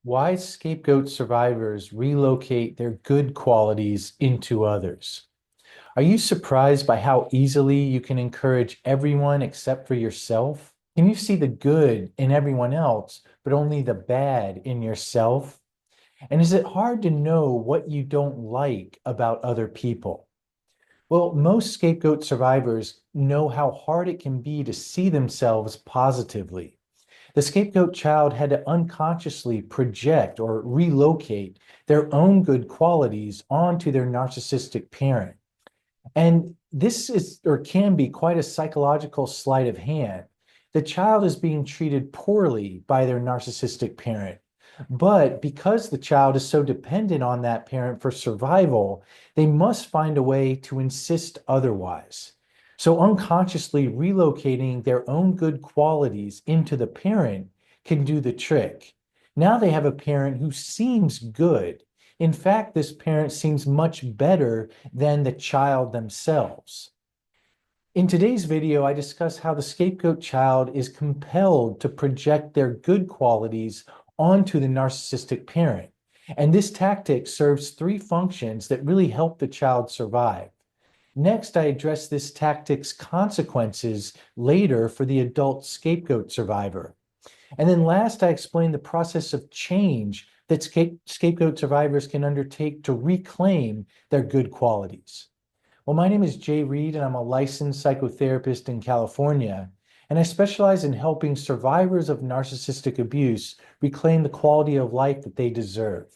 Why scapegoat survivors relocate their good qualities into others. Are you surprised by how easily you can encourage everyone except for yourself? Can you see the good in everyone else, but only the bad in yourself? And is it hard to know what you don't like about other people? Well, most scapegoat survivors know how hard it can be to see themselves positively. The scapegoat child had to unconsciously project or relocate their own good qualities onto their narcissistic parent. And this is or can be quite a psychological sleight of hand. The child is being treated poorly by their narcissistic parent. But because the child is so dependent on that parent for survival, they must find a way to insist otherwise. So unconsciously relocating their own good qualities into the parent can do the trick. Now they have a parent who seems good. In fact, this parent seems much better than the child themselves. In today's video, I discuss how the scapegoat child is compelled to project their good qualities onto the narcissistic parent. And this tactic serves three functions that really help the child survive. Next, I address this tactic's consequences later for the adult scapegoat survivor. And then last, I explain the process of change that scapegoat survivors can undertake to reclaim their good qualities. Well, my name is Jay Reed, and I'm a licensed psychotherapist in California, and I specialize in helping survivors of narcissistic abuse reclaim the quality of life that they deserve.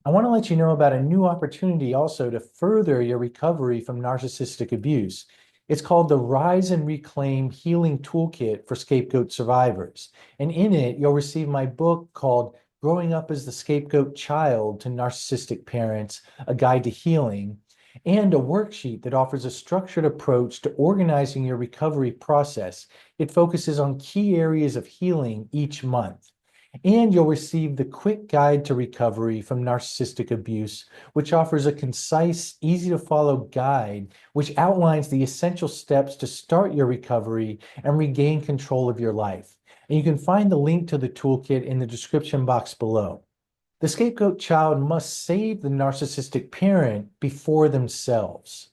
I want to let you know about a new opportunity also to further your recovery from narcissistic abuse. It's called the Rise and Reclaim Healing Toolkit for Scapegoat Survivors. And in it, you'll receive my book called Growing Up as the Scapegoat Child to Narcissistic Parents, A Guide to Healing, and a worksheet that offers a structured approach to organizing your recovery process. It focuses on key areas of healing each month. And you'll receive the Quick Guide to Recovery from Narcissistic Abuse, which offers a concise, easy to follow guide which outlines the essential steps to start your recovery and regain control of your life. And you can find the link to the toolkit in the description box below. The scapegoat child must save the narcissistic parent before themselves.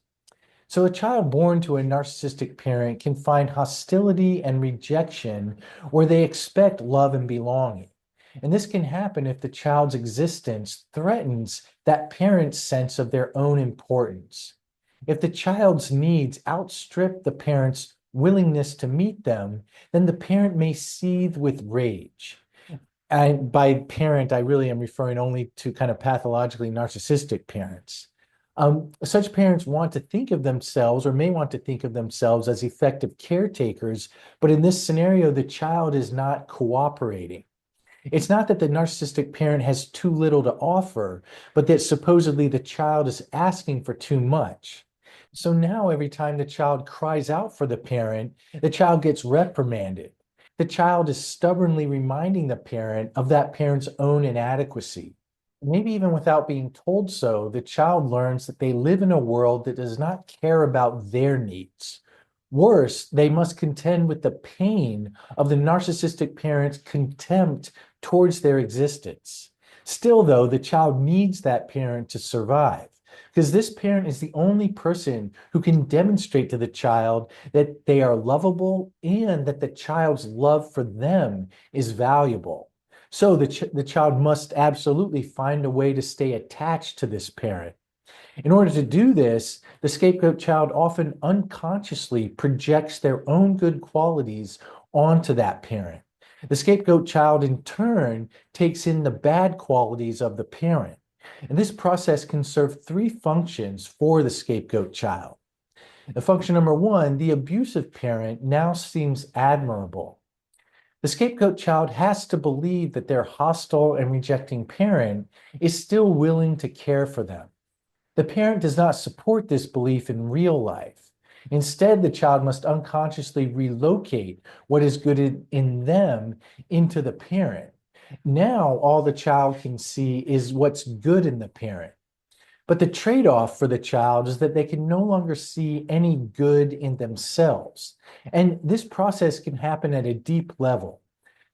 So a child born to a narcissistic parent can find hostility and rejection where they expect love and belonging. And this can happen if the child's existence threatens that parent's sense of their own importance. If the child's needs outstrip the parent's willingness to meet them, then the parent may seethe with rage. And by parent, I really am referring only to kind of pathologically narcissistic parents. Such parents want to think of themselves or may want to think of themselves as effective caretakers, but in this scenario, the child is not cooperating. It's not that the narcissistic parent has too little to offer, but that supposedly the child is asking for too much. So now every time the child cries out for the parent, the child gets reprimanded. The child is stubbornly reminding the parent of that parent's own inadequacy. Maybe even without being told so, the child learns that they live in a world that does not care about their needs. Worse, they must contend with the pain of the narcissistic parent's contempt towards their existence. Still, though, the child needs that parent to survive because this parent is the only person who can demonstrate to the child that they are lovable and that the child's love for them is valuable. So the child must absolutely find a way to stay attached to this parent. In order to do this, the scapegoat child often unconsciously projects their own good qualities onto that parent. The scapegoat child, in turn, takes in the bad qualities of the parent. And this process can serve three functions for the scapegoat child. The function number one, the abusive parent now seems admirable. The scapegoat child has to believe that their hostile and rejecting parent is still willing to care for them. The parent does not support this belief in real life. Instead, the child must unconsciously relocate what is good in them into the parent. Now, all the child can see is what's good in the parent. But the trade-off for the child is that they can no longer see any good in themselves. And this process can happen at a deep level.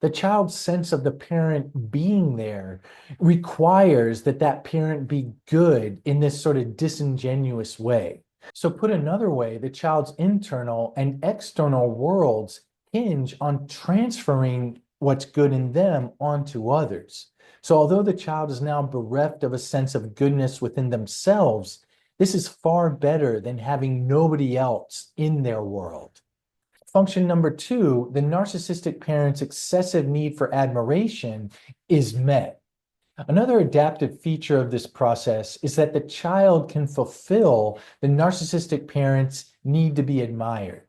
The child's sense of the parent being there requires that that parent be good in this sort of disingenuous way. So, put another way, the child's internal and external worlds hinge on transferring what's good in them onto others. So, although the child is now bereft of a sense of goodness within themselves, this is far better than having nobody else in their world. Function number two, the narcissistic parent's excessive need for admiration is met. Another adaptive feature of this process is that the child can fulfill the narcissistic parent's need to be admired.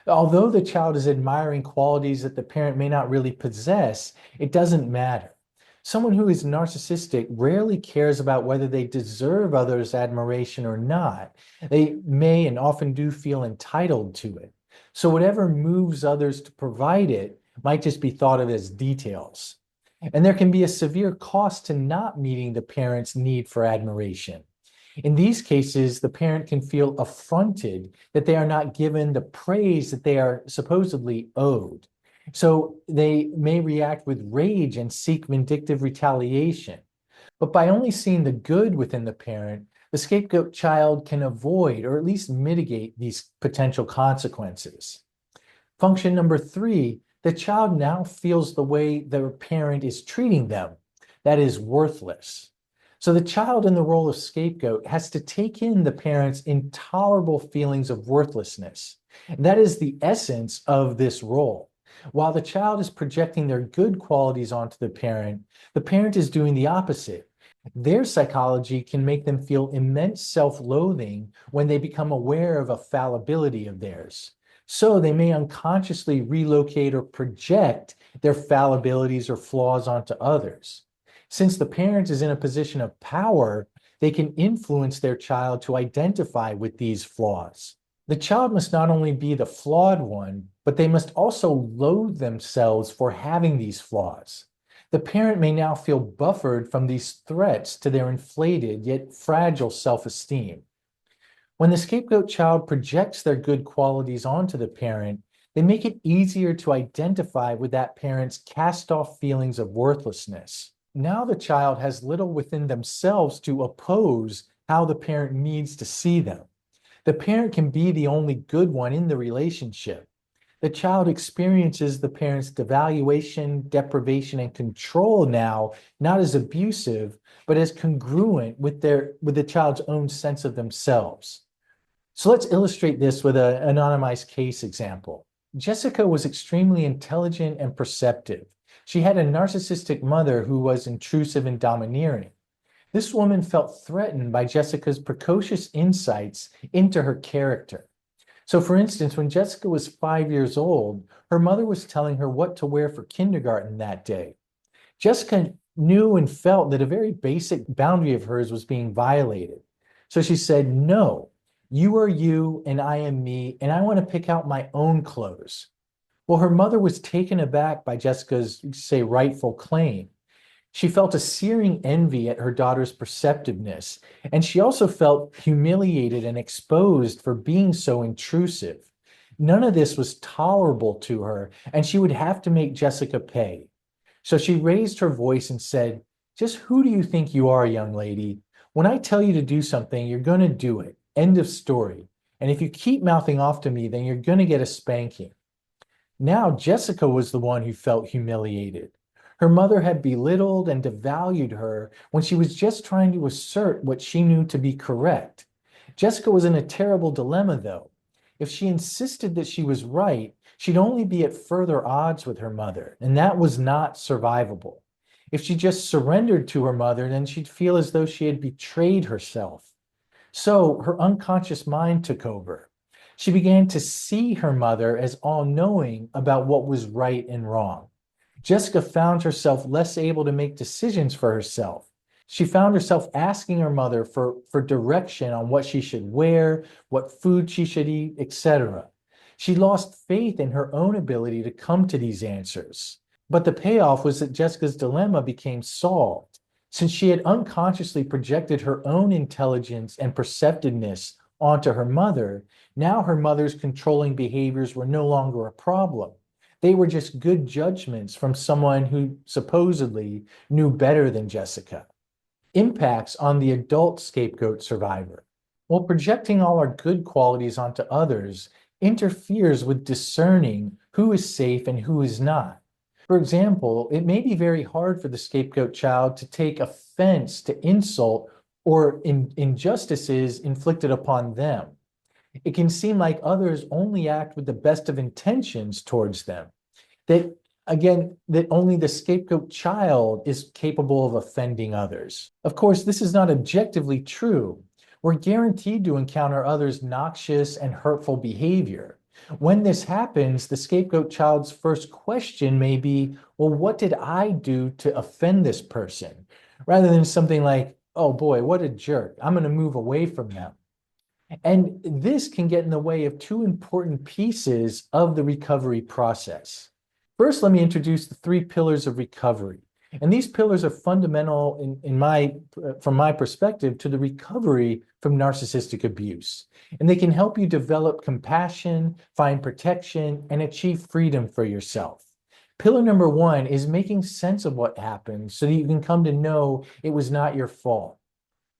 Although the child is admiring qualities that the parent may not really possess, it doesn't matter. Someone who is narcissistic rarely cares about whether they deserve others' admiration or not. They may and often do feel entitled to it. So whatever moves others to provide it might just be thought of as details. And there can be a severe cost to not meeting the parent's need for admiration. In these cases, the parent can feel affronted that they are not given the praise that they are supposedly owed. So they may react with rage and seek vindictive retaliation. But by only seeing the good within the parent, the scapegoat child can avoid or at least mitigate these potential consequences. Function number three, the child now feels the way their parent is treating them, that is worthless. So the child in the role of scapegoat has to take in the parent's intolerable feelings of worthlessness. That is the essence of this role. While the child is projecting their good qualities onto the parent is doing the opposite. Their psychology can make them feel immense self-loathing when they become aware of a fallibility of theirs. So they may unconsciously relocate or project their fallibilities or flaws onto others. Since the parent is in a position of power, they can influence their child to identify with these flaws. The child must not only be the flawed one, but they must also loathe themselves for having these flaws. The parent may now feel buffered from these threats to their inflated yet fragile self-esteem. When the scapegoat child projects their good qualities onto the parent, they make it easier to identify with that parent's cast-off feelings of worthlessness. Now the child has little within themselves to oppose how the parent needs to see them. The parent can be the only good one in the relationship. The child experiences the parent's devaluation, deprivation, and control now, not as abusive, but as congruent with the child's own sense of themselves. So let's illustrate this with an anonymized case example. Jessica was extremely intelligent and perceptive. She had a narcissistic mother who was intrusive and domineering. This woman felt threatened by Jessica's precocious insights into her character. So for instance, when Jessica was 5 years old, her mother was telling her what to wear for kindergarten that day. Jessica knew and felt that a very basic boundary of hers was being violated. So she said, "No, you are you and I am me, and I want to pick out my own clothes." Well, her mother was taken aback by Jessica's, say, rightful claim. She felt a searing envy at her daughter's perceptiveness, and she also felt humiliated and exposed for being so intrusive. None of this was tolerable to her, and she would have to make Jessica pay. So she raised her voice and said, "Just who do you think you are, young lady? When I tell you to do something, you're going to do it. End of story. And if you keep mouthing off to me, then you're going to get a spanking." Now Jessica was the one who felt humiliated. Her mother had belittled and devalued her when she was just trying to assert what she knew to be correct. Jessica was in a terrible dilemma, though. If she insisted that she was right, she'd only be at further odds with her mother, and that was not survivable. If she just surrendered to her mother, then she'd feel as though she had betrayed herself. So her unconscious mind took over. She began to see her mother as all-knowing about what was right and wrong. Jessica found herself less able to make decisions for herself. She found herself asking her mother for direction on what she should wear, what food she should eat, etc. She lost faith in her own ability to come to these answers. But the payoff was that Jessica's dilemma became solved. Since she had unconsciously projected her own intelligence and perceptiveness onto her mother, now her mother's controlling behaviors were no longer a problem. They were just good judgments from someone who supposedly knew better than Jessica. Impacts on the adult scapegoat survivor. Well, projecting all our good qualities onto others interferes with discerning who is safe and who is not. For example, it may be very hard for the scapegoat child to take offense to insult or injustices inflicted upon them. It can seem like others only act with the best of intentions towards them. That again, that only the scapegoat child is capable of offending others. Of course, this is not objectively true. We're guaranteed to encounter others' noxious and hurtful behavior. When this happens, the scapegoat child's first question may be, well, what did I do to offend this person? Rather than something like, oh boy, what a jerk. I'm going to move away from them. And this can get in the way of two important pieces of the recovery process. First, let me introduce the three pillars of recovery. And these pillars are fundamental from my perspective to the recovery from narcissistic abuse. And they can help you develop compassion, find protection, and achieve freedom for yourself. Pillar number one is making sense of what happened so that you can come to know it was not your fault.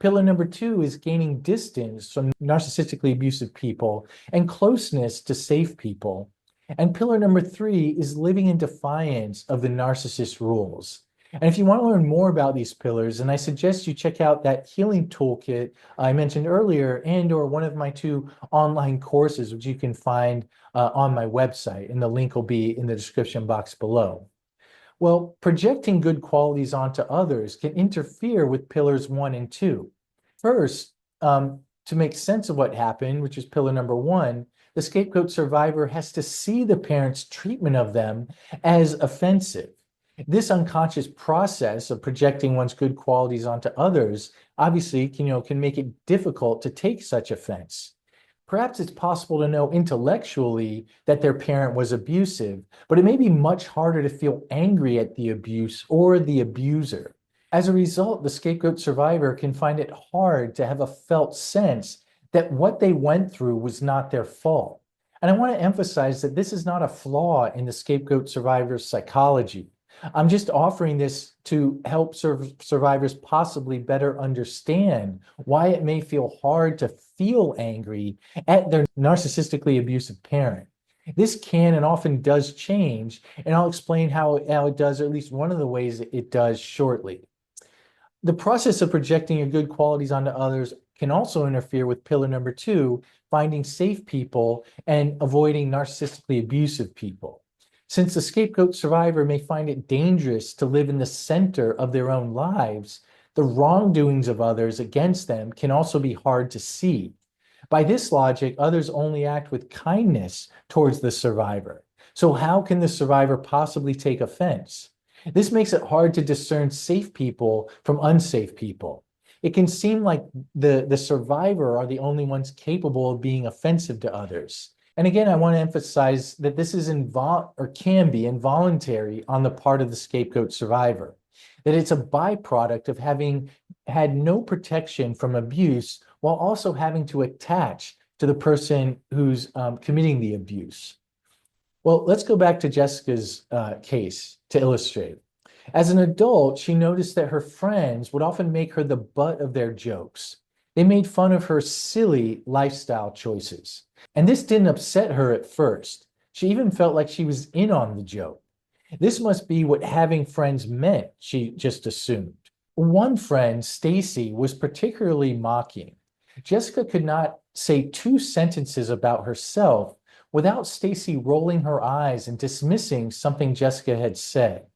Pillar number two is gaining distance from narcissistically abusive people and closeness to safe people. And pillar number three is living in defiance of the narcissist rules. And if you want to learn more about these pillars, and I suggest you check out that healing toolkit I mentioned earlier, and or one of my two online courses, which you can find on my website, and the link will be in the description box below. Well, projecting good qualities onto others can interfere with pillars 1 and 2. First, to make sense of what happened, which is pillar number 1, the scapegoat survivor has to see the parent's treatment of them as offensive. This unconscious process of projecting one's good qualities onto others obviously can make it difficult to take such offense. Perhaps it's possible to know intellectually that their parent was abusive, but it may be much harder to feel angry at the abuse or the abuser. As a result, the scapegoat survivor can find it hard to have a felt sense that what they went through was not their fault. And I want to emphasize that this is not a flaw in the scapegoat survivor's psychology. I'm just offering this to help survivors possibly better understand why it may feel hard to feel angry at their narcissistically abusive parent. This can and often does change, and I'll explain how it does, or at least one of the ways it does shortly. The process of projecting your good qualities onto others can also interfere with pillar number 2, finding safe people and avoiding narcissistically abusive people. Since the scapegoat survivor may find it dangerous to live in the center of their own lives, the wrongdoings of others against them can also be hard to see. By this logic, others only act with kindness towards the survivor. So how can the survivor possibly take offense? This makes it hard to discern safe people from unsafe people. It can seem like the survivor are the only ones capable of being offensive to others. And again, I want to emphasize that this is can be involuntary on the part of the scapegoat survivor, that it's a byproduct of having had no protection from abuse while also having to attach to the person who's committing the abuse. Well, let's go back to Jessica's case to illustrate. As an adult, she noticed that her friends would often make her the butt of their jokes. They made fun of her silly lifestyle choices. And this didn't upset her at first. She even felt like she was in on the joke. This must be what having friends meant, she just assumed. One friend, Stacy, was particularly mocking. Jessica could not say 2 sentences about herself without Stacy rolling her eyes and dismissing something Jessica had said.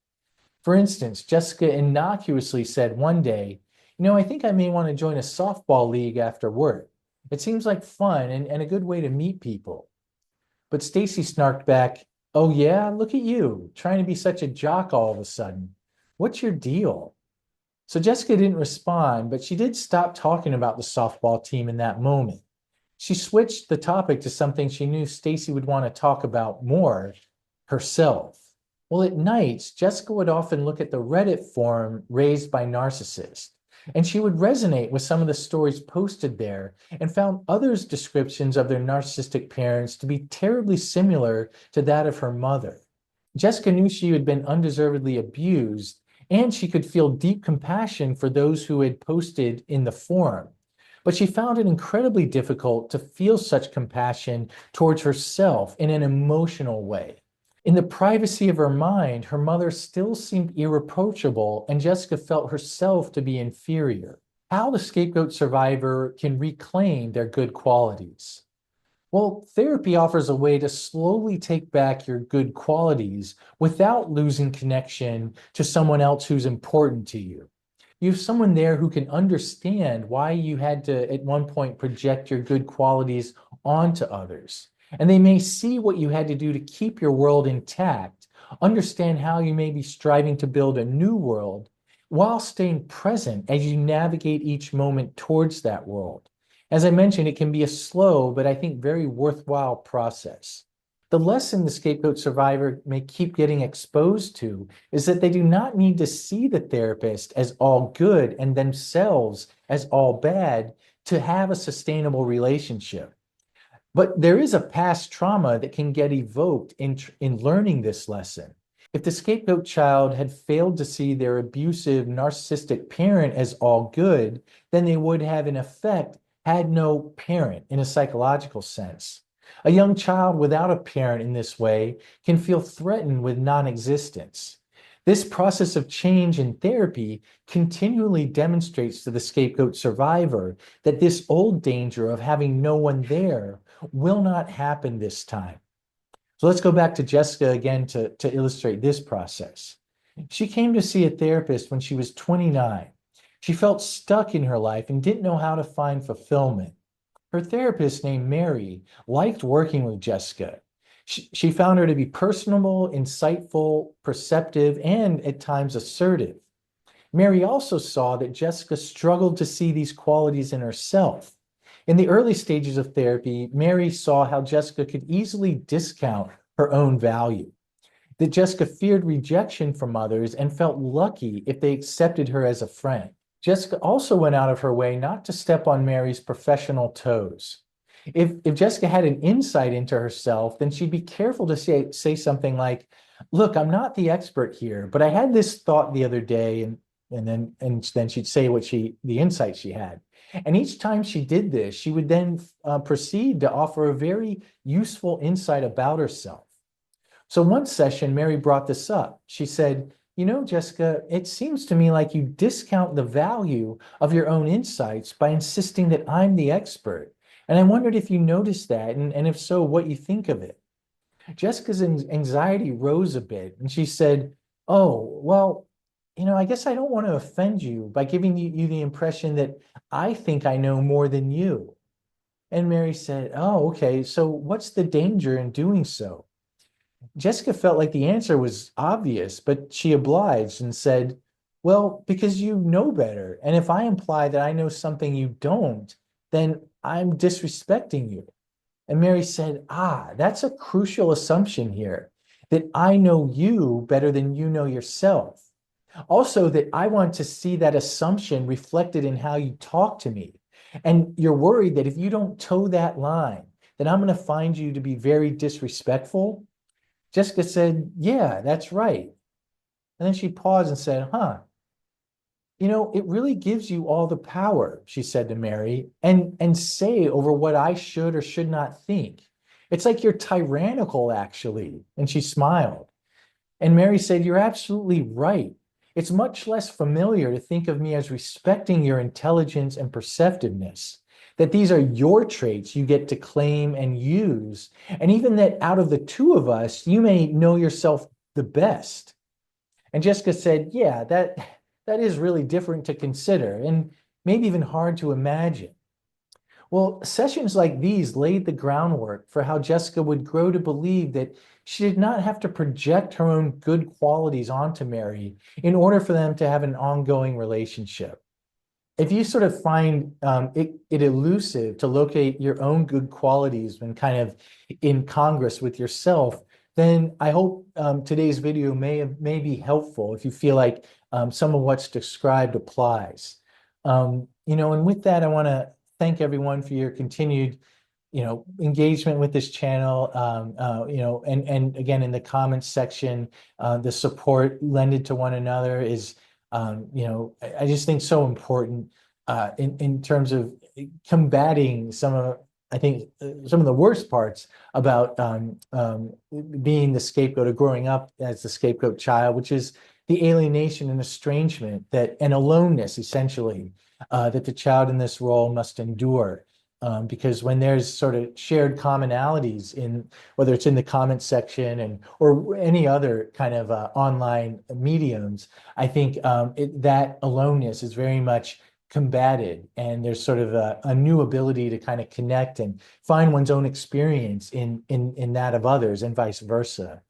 For instance, Jessica innocuously said one day, I think I may want to join a softball league after work. It seems like fun and a good way to meet people. But Stacy snarked back, oh yeah, look at you, trying to be such a jock all of a sudden. What's your deal? So Jessica didn't respond, but she did stop talking about the softball team in that moment. She switched the topic to something she knew Stacy would want to talk about more, herself. Well, at nights, Jessica would often look at the Reddit forum raised by narcissists, and she would resonate with some of the stories posted there and found others' descriptions of their narcissistic parents to be terribly similar to that of her mother. Jessica knew she had been undeservedly abused, and she could feel deep compassion for those who had posted in the forum. But she found it incredibly difficult to feel such compassion towards herself in an emotional way. In the privacy of her mind, her mother still seemed irreproachable, and Jessica felt herself to be inferior. How the scapegoat survivor can reclaim their good qualities. Well, therapy offers a way to slowly take back your good qualities without losing connection to someone else who's important to you. You have someone there who can understand why you had to, at one point, project your good qualities onto others. And they may see what you had to do to keep your world intact, understand how you may be striving to build a new world while staying present as you navigate each moment towards that world. As I mentioned, it can be a slow, but I think very worthwhile process. The lesson the scapegoat survivor may keep getting exposed to is that they do not need to see the therapist as all good and themselves as all bad to have a sustainable relationship. But there is a past trauma that can get evoked in learning this lesson. If the scapegoat child had failed to see their abusive, narcissistic parent as all good, then they would have, in effect, had no parent in a psychological sense. A young child without a parent in this way can feel threatened with non-existence. This process of change in therapy continually demonstrates to the scapegoat survivor that this old danger of having no one there will not happen this time. So let's go back to Jessica again to illustrate this process. She came to see a therapist when she was 29. She felt stuck in her life and didn't know how to find fulfillment. Her therapist, named Mary, liked working with Jessica. She found her to be personable, insightful, perceptive, and at times assertive. Mary also saw that Jessica struggled to see these qualities in herself. In the early stages of therapy, Mary saw how Jessica could easily discount her own value, that Jessica feared rejection from others and felt lucky if they accepted her as a friend. Jessica also went out of her way not to step on Mary's professional toes. If Jessica had an insight into herself, then she'd be careful to say something like, look, I'm not the expert here, but I had this thought the other day, and then she'd say the insight she had. And each time she did this, she would then proceed to offer a very useful insight about herself. So one session, Mary brought this up. She said, you know, Jessica, it seems to me like you discount the value of your own insights by insisting that I'm the expert. And I wondered if you noticed that, and if so, what you think of it. Jessica's anxiety rose a bit, and she said, oh, well, I guess I don't want to offend you by giving you the impression that I think I know more than you. And Mary said, oh, okay, so what's the danger in doing so? Jessica felt like the answer was obvious, but she obliged and said, well, because you know better. And if I imply that I know something you don't, then I'm disrespecting you. And Mary said, that's a crucial assumption here, that I know you better than you know yourself. Also, that I want to see that assumption reflected in how you talk to me. And you're worried that if you don't toe that line, then I'm going to find you to be very disrespectful. Jessica said, yeah, that's right. And then she paused and said, it really gives you all the power, she said to Mary, and say over what I should or should not think. It's like you're tyrannical, actually. And she smiled. And Mary said, you're absolutely right. It's much less familiar to think of me as respecting your intelligence and perceptiveness, that these are your traits you get to claim and use, and even that out of the two of us, you may know yourself the best. And Jessica said, yeah, that is really different to consider and maybe even hard to imagine. Well, sessions like these laid the groundwork for how Jessica would grow to believe that she did not have to project her own good qualities onto Mary in order for them to have an ongoing relationship. If you sort of find it elusive to locate your own good qualities when kind of in congress with yourself, then I hope today's video may be helpful if you feel like some of what's described applies. And with that, I want to thank everyone for your continued engagement with this channel, and again, in the comments section, the support lended to one another is, I just think so important in terms of combating I think some of the worst parts about being the scapegoat or growing up as the scapegoat child, which is the alienation and estrangement and aloneness, essentially, that the child in this role must endure. Because when there's sort of shared commonalities in whether it's in the comments section or any other kind of online mediums, I think that aloneness is very much combated, and there's sort of a new ability to kind of connect and find one's own experience in that of others and vice versa.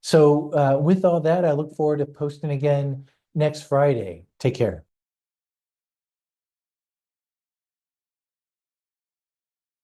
So with all that, I look forward to posting again next Friday. Take care.